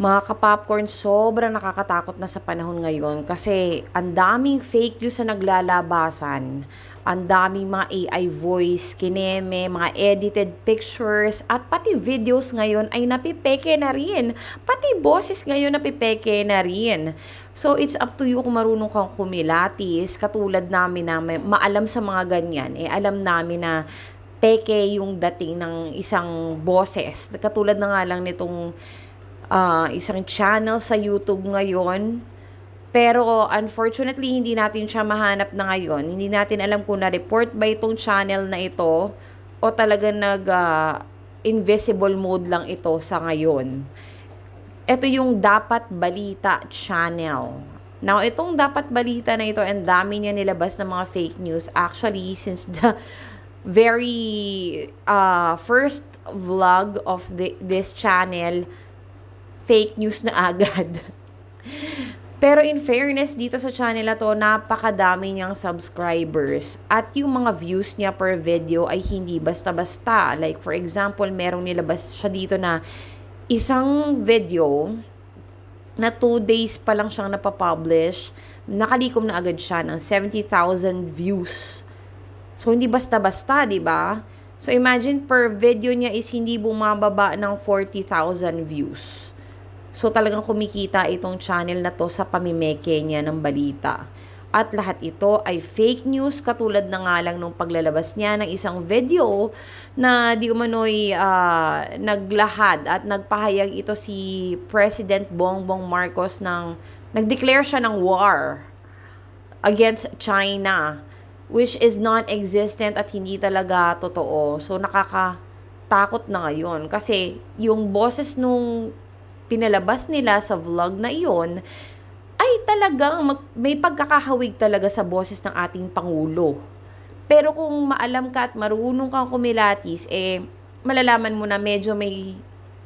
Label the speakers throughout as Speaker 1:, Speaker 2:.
Speaker 1: Mga kapopcorn, sobrang nakakatakot na sa panahon ngayon kasi ang daming fake news na naglalabasan. Ang daming mga AI voice, kineme, mga edited pictures, at pati videos ngayon ay napipeke na rin. Pati boses ngayon napipeke na rin. So, it's up to you kung marunong kang kumilatis. Katulad namin na maalam sa mga ganyan. Alam namin na peke yung dating ng isang boses. Katulad na nga lang nitong isang channel sa YouTube ngayon. Pero unfortunately, hindi natin siya mahanap na ngayon. Hindi natin alam kung na-report ba itong channel na ito o talaga invisible mode lang ito sa ngayon. Ito yung Dapat Balita channel. Now, itong Dapat Balita na ito, ang dami niya nilabas ng mga fake news. Actually, since the very first vlog of this channel, fake news na agad. Pero in fairness, dito sa channel na to, napakadami niyang subscribers. At yung mga views niya per video ay hindi basta-basta. Like for example, merong nilabas siya dito na isang video na 2 days pa lang siyang napapublish, nakalikom na agad siya ng 70,000 views. So, hindi basta-basta, di ba? So, imagine per video niya is hindi bumababa ng 40,000 views. So, talagang kumikita itong channel na to sa pamimeke niya ng balita. At lahat ito ay fake news, katulad na nga lang nung paglalabas niya ng isang video na di umano'y naglahad at nagpahayag ito si President Bongbong Marcos nag-declare siya ng war against China, which is non-existent at hindi talaga totoo. So, nakakatakot na ngayon kasi yung boses nung pinalabas nila sa vlog na iyon ay talagang may pagkakahawig talaga sa boses ng ating Pangulo. Pero kung maalam ka at marunong kang kumilatis, malalaman mo na medyo may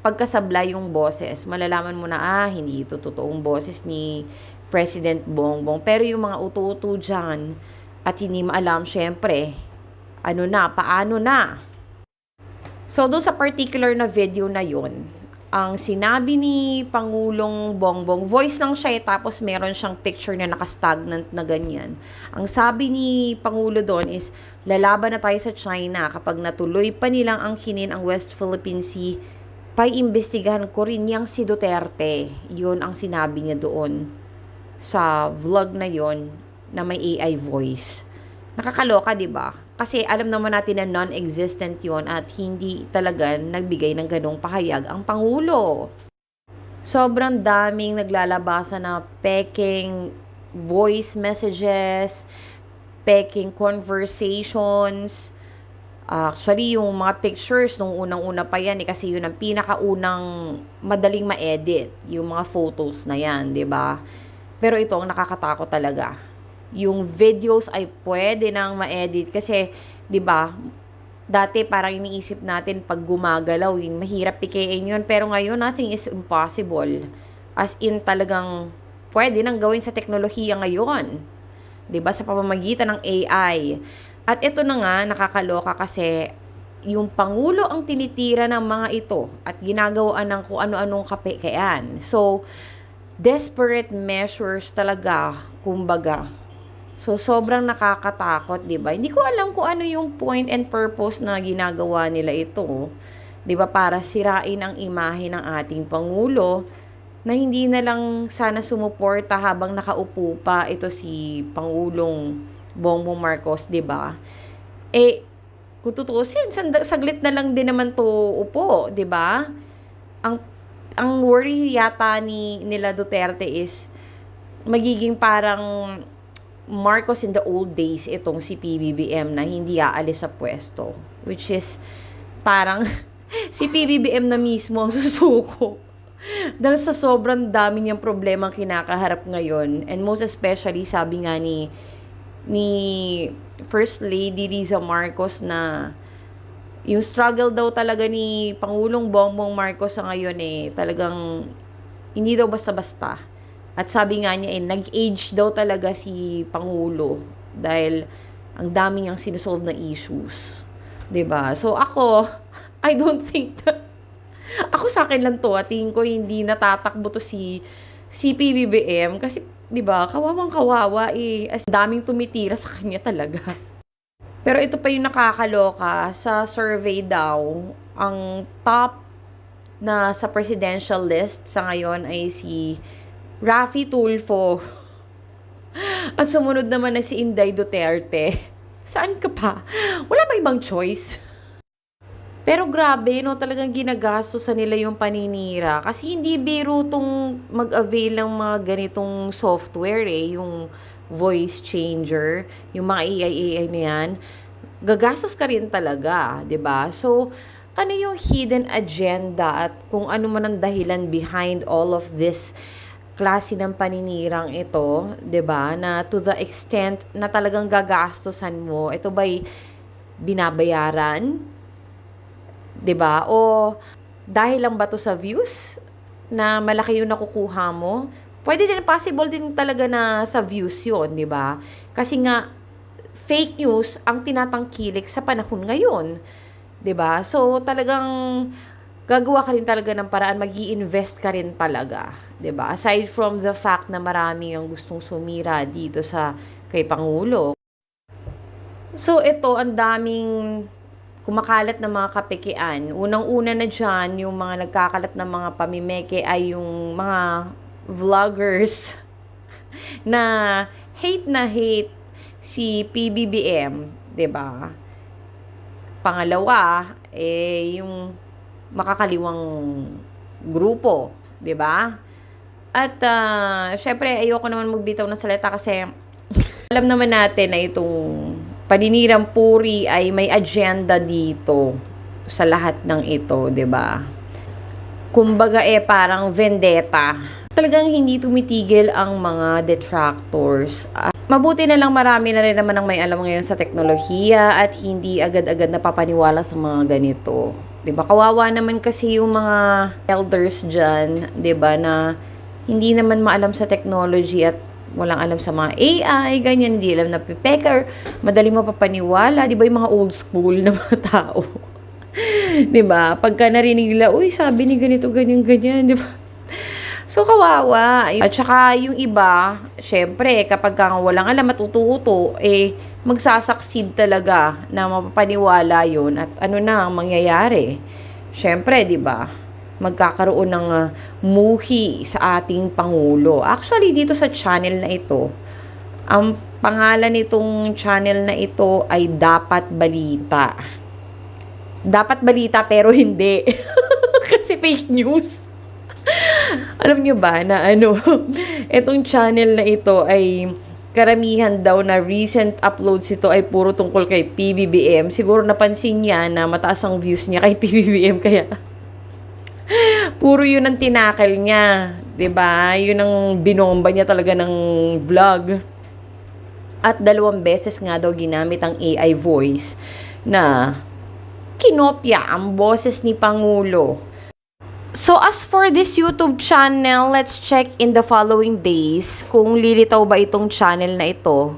Speaker 1: pagkasabla yung boses. Malalaman mo na, hindi ito totoong boses ni President Bongbong. Pero yung mga uto-uto dyan, at hindi maalam, syempre, paano na? So, doon sa particular na video na yon, ang sinabi ni Pangulong Bongbong, voice lang siya tapos meron siyang picture na nakastagnant na ganyan. Ang sabi ni Pangulo doon is, lalaban na tayo sa China kapag natuloy pa nilang angkinin ang West Philippine Sea, paiimbestigahan ko rin yang si Duterte. Yun ang sinabi niya doon sa vlog na yon na may AI voice. Nakakaloka, di ba? Kasi alam naman natin na non-existent yon at hindi talaga nagbigay ng ganong pahayag ang Pangulo. Sobrang daming naglalabasan na peking voice messages, peking conversations. Actually, yung mga pictures, nung unang-una pa yan, kasi yun ang pinakaunang madaling ma-edit, yung mga photos na yan, di ba? Pero ito ang nakakatakot talaga. Yung videos ay pwede nang ma-edit kasi, 'di ba? Dati parang iniisip natin pag gumagalaw, mahirap pikein 'yun, pero ngayon nothing is impossible. As in talagang pwede nang gawin sa teknolohiya ngayon. 'Di ba? Sa pamamagitan ng AI. At ito na nga nakakaloka kasi yung Pangulo ang tinitira ng mga ito at ginagawaan ng kung ano-anong kapekean. So, desperate measures talaga, kumbaga. So, sobrang nakakatakot, di ba? Hindi ko alam kung ano yung point and purpose na ginagawa nila ito. Di ba? Para sirain ang imahe ng ating Pangulo na hindi na lang sana sumuporta habang nakaupo pa ito si Pangulong Bongbong Marcos, di ba? Kung tutuusin, saglit na lang din naman to upo, di ba? Ang worry yata nila Duterte is magiging parang Marcos in the old days itong si PBBM na hindi aalis sa pwesto. Which is parang si PBBM na mismo ang susuko. Dahil sa sobrang dami niyang problema kinakaharap ngayon. And most especially, sabi nga ni First Lady Liza Marcos na yung struggle daw talaga ni Pangulong Bongbong Marcos sa ngayon talagang hindi daw basta-basta. At sabi nga niya, nag-age daw talaga si Pangulo dahil ang dami niyang sinusolve na issues. 'Di ba? So ako, I don't think that Ako sa akin lang 'to, tingin ko hindi natatakbo 'to si PBBM kasi 'di ba, kawawang-kawawa, eh, as daming tumitira sa kanya talaga. Pero ito pa yung nakakaloka, sa survey daw, ang top na sa presidential list sa ngayon ay si Raffy Tulfo. At sumunod naman na si Inday Duterte. Saan ka pa? Wala ba ibang choice? Pero grabe, no, talagang ginagastos sa nila yung paninira. Kasi hindi biro tong mag-avail ng mga ganitong software eh, yung voice changer, yung mga AI na yan. Gagastos ka rin talaga, 'di ba? So, ano yung hidden agenda at kung ano man ang dahilan behind all of this klase ng paninirang ito, 'di ba? Na to the extent na talagang gagastosan mo, ito ba'y binabayaran? 'Di ba? O dahil lang ba to sa views na malaki yung nakukuha mo? Pwede din, possible din talaga na sa views yun, 'di ba? Kasi nga fake news ang tinatangkilik sa panahon ngayon, 'di ba? So talagang gagawa ka rin talaga ng paraan, mag-i-invest ka rin talaga, 'di ba? Aside from the fact na marami ang gustong sumira dito sa kay Pangulo. So ito, ang daming kumakalat na mga kapekean. Unang-una na dyan, yung mga nagkakalat na mga pamimeke ay yung mga vloggers na hate si PBBM, 'di ba? Pangalawa, eh yung makakaliwang grupo, 'di ba? At syempre ayoko naman magbitaw ng salita kasi alam naman natin na itong paninirang puri ay may agenda dito sa lahat ng ito, 'di ba? Kumbaga parang vendetta. Talagang hindi tumitigil ang mga detractors. Mabuti na lang marami na rin naman ang may alam ngayon sa teknolohiya at hindi agad-agad napapaniwala sa mga ganito. 'Di ba? Kawawa naman kasi yung mga elders diyan, 'di ba, na hindi naman maalam sa technology at walang alam sa mga AI, ganyan, hindi alam na pipekar, madali mapapaniwala, 'di ba, yung mga old school na mga tao. 'Di ba? Pagka narinig nila, uy, sabi ni ganito, ganyan, ganyan, 'di ba? So, kawawa. At saka, yung iba, syempre, kapag walang alam, matututo, magsasucceed talaga na mapapaniwala yun at ano na ang mangyayari. Syempre, di ba, magkakaroon ng muhi sa ating Pangulo. Actually, dito sa channel na ito, ang pangalan nitong channel na ito ay Dapat Balita. Dapat balita pero hindi. Kasi fake news. Alam nyo ba na itong channel na ito ay karamihan daw na recent uploads ito ay puro tungkol kay PBBM. Siguro napansin niya na mataas ang views niya kay PBBM kaya puro yun ang tinakil niya. 'Di ba? Yun ang binomba niya talaga ng vlog. At 2 beses nga daw ginamit ang AI voice na kinopya ang boses ni Pangulo. So, as for this YouTube channel, let's check in the following days kung lilitaw ba itong channel na ito.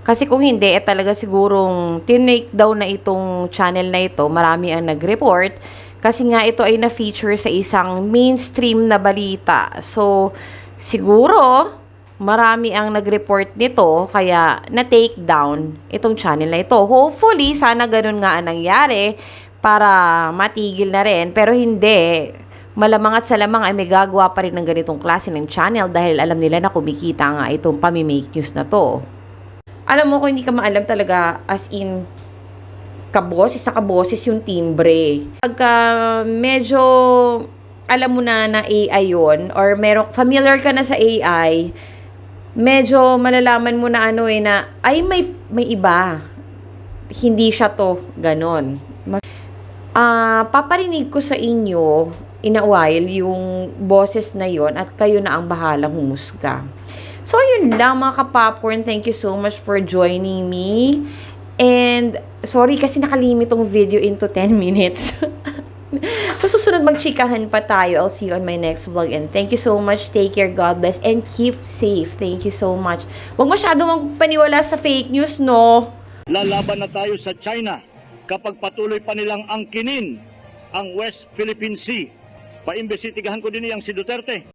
Speaker 1: Kasi kung hindi, talaga sigurong tinake down na itong channel na ito. Marami ang nag-report. Kasi nga ito ay na-feature sa isang mainstream na balita. So, siguro, marami ang nag-report nito, kaya na-take down itong channel na ito. Hopefully, sana ganun nga ang nangyari para matigil na rin. Pero hindi. Malamang at salamang ay may gagawa pa rin ng ganitong klase ng channel dahil alam nila na kumikita nga itong pami-make news na to. Alam mo, kung hindi ka maalam talaga, as in, kaboses sa kaboses yung timbre. Pagka medyo alam mo na AI yun, or familiar ka na sa AI, medyo malalaman mo na ay may iba. Hindi siya to, ganon. Paparinig ko sa inyo in a while yung boses na yon at kayo na ang bahalang humusga. So, yun lang mga kapopcorn. Thank you so much for joining me. And, sorry kasi nakalimit tong video into 10 minutes. Sa susunod magchikahan pa tayo. I'll see you on my next vlog. And thank you so much. Take care. God bless. And keep safe. Thank you so much. Huwag masyado magpaniwala sa fake news, no?
Speaker 2: Lalaban na tayo sa China kapag patuloy pa nilang angkinin ang West Philippine Sea. paimbestigahan ko din yang si Duterte.